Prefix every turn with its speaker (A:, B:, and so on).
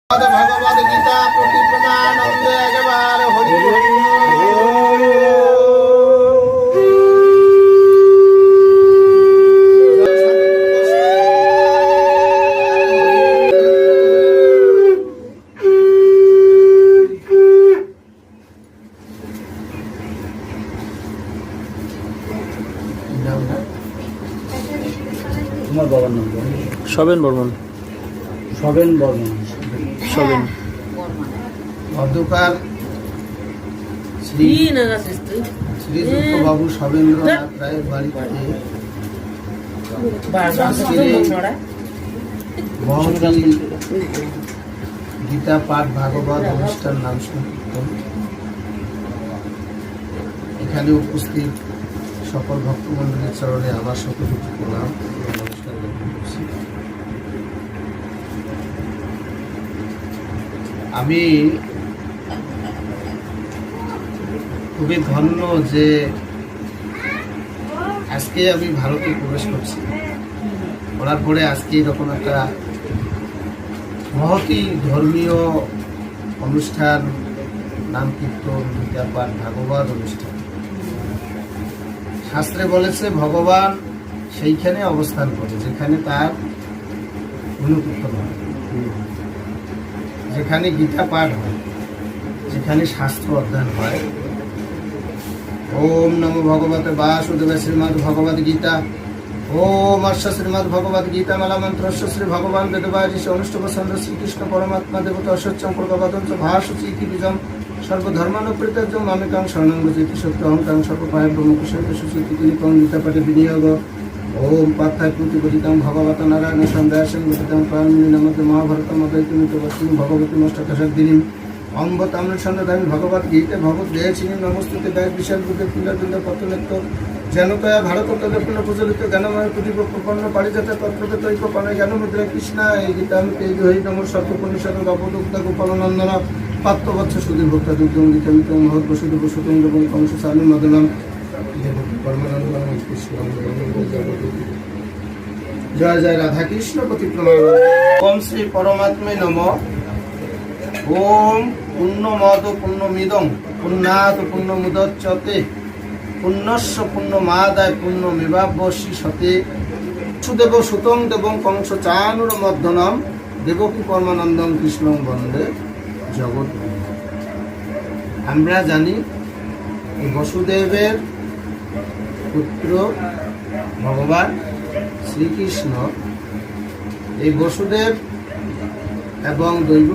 A: ভগবদ গীতা প্রতি প্রমানন্দে একেবারে হরি হরি।
B: তোমার বাবার নাম
C: সবেন বর্মন।
B: সবেন বর্মন।
C: সবেন
A: মধ্যকার শ্রী শ্রীযুক্তবাবু সবেন্দ্রনাথ রায়ের বাড়িতে মহতি গীতা পাঠ ভাগবত অনুষ্ঠান নাম সংকীর্তন। এখানে উপস্থিত সকল ভক্তমন্ডলীর চরণে আমার সকল প্রণাম নমস্কার জ্ঞাপন করছি। আমি খুবই ধন্য যে আজকে আমি ভারতে প্রবেশ করছি, করার পরে আজকে এরকম একটা মহতি ধর্মীয় অনুষ্ঠান, নাম কীর্তন, গীতা পাঠ ভাগবত অনুষ্ঠান। শাস্ত্রে বলেছে ভগবান সেইখানে অবস্থান করে যেখানে তার গুণকীর্তন হয়, যেখানে গীতা পাঠ হয়, যেখানে শাস্ত্র অধ্যয়ন হয়। ওম নমো ভগবতে বাসুদেবায় শ্রীমদ্ ভগবদ গীতা। ওম অশ্ব শ্রীমদ্ ভগবদ গীতা মালা মন্ত্রস্য শ্রী ভগবান বেদবাজি অনুষ্ঠব চন্দ্র শ্রীকৃষ্ণ পরমাত্মা দেবতা অশ্বচ্ছং প্রগবদঞ্চ ভাষুচি ইতি বীজম সর্বধর্মানুপরিত্যাজ্যং মামেকাং শরণং ব্রজেতি সত্যহং তাং সর্বপায় ব্রহ্মকুশলকে সুচিতি কিনিকং গীতা পাঠে বিনিয়োগ। ওম পার্থায় প্রতিপদিতং ভগবত নারায়ণ সন্ধ্যাসং গতিতং প্রাণিনী নমতে মহাভারতম অদ্বৈতমিত বস্তুং ভগবতী মষ্টকশাদিনীম অম্ব তাম্র সন্ধ্যামি ভগবত গীতে ভগবত দেহচিনী নমস্তুতে গায়ে বিশাল বুদ্ধে পিণ্ডপিণ্ড পতনেত্য জনতয়া ভারত তদের পুনঃ প্রচলিত জ্ঞানময় প্রদীপ প্রপন্ন পারিজাত তৎপ্রদত্ত ঐক্যপনে জ্ঞানমুদ্রা কৃষ্ণা এই গীতা আমি তেজ হই নমঃ সর্বপনিষদ গবদুগ্ধ গোপালনন্দন পাত্রবৎস সুধীর ভক্তা দুগ্ধং গীতামিত মহৎ বসুদেব সুতং এবং কংস সালু মদনম পরমানন্দম কৃষ্ণম জয় জয় রাধা কৃষ্ণ প্রতি প্রণাম। ওম শ্রী পরমাত্মে নমঃ। ওম পুণ্যমদ পুণ্যমিদং পুণ্যাৎ পুণ্যমুদচ্যতে পুণ্যস্য পুণ্যমাদায় পুণ্যমেবাবশিষতে সুদেব সুতং দেবং কংস চানুর মধ্যনম দেবকী পরমানন্দম কৃষ্ণং বন্দে জগৎ। আমরা জানি এই বসুদেবের পুত্র ভগবান শ্রীকৃষ্ণ, এই বসুদেব এবং দৈব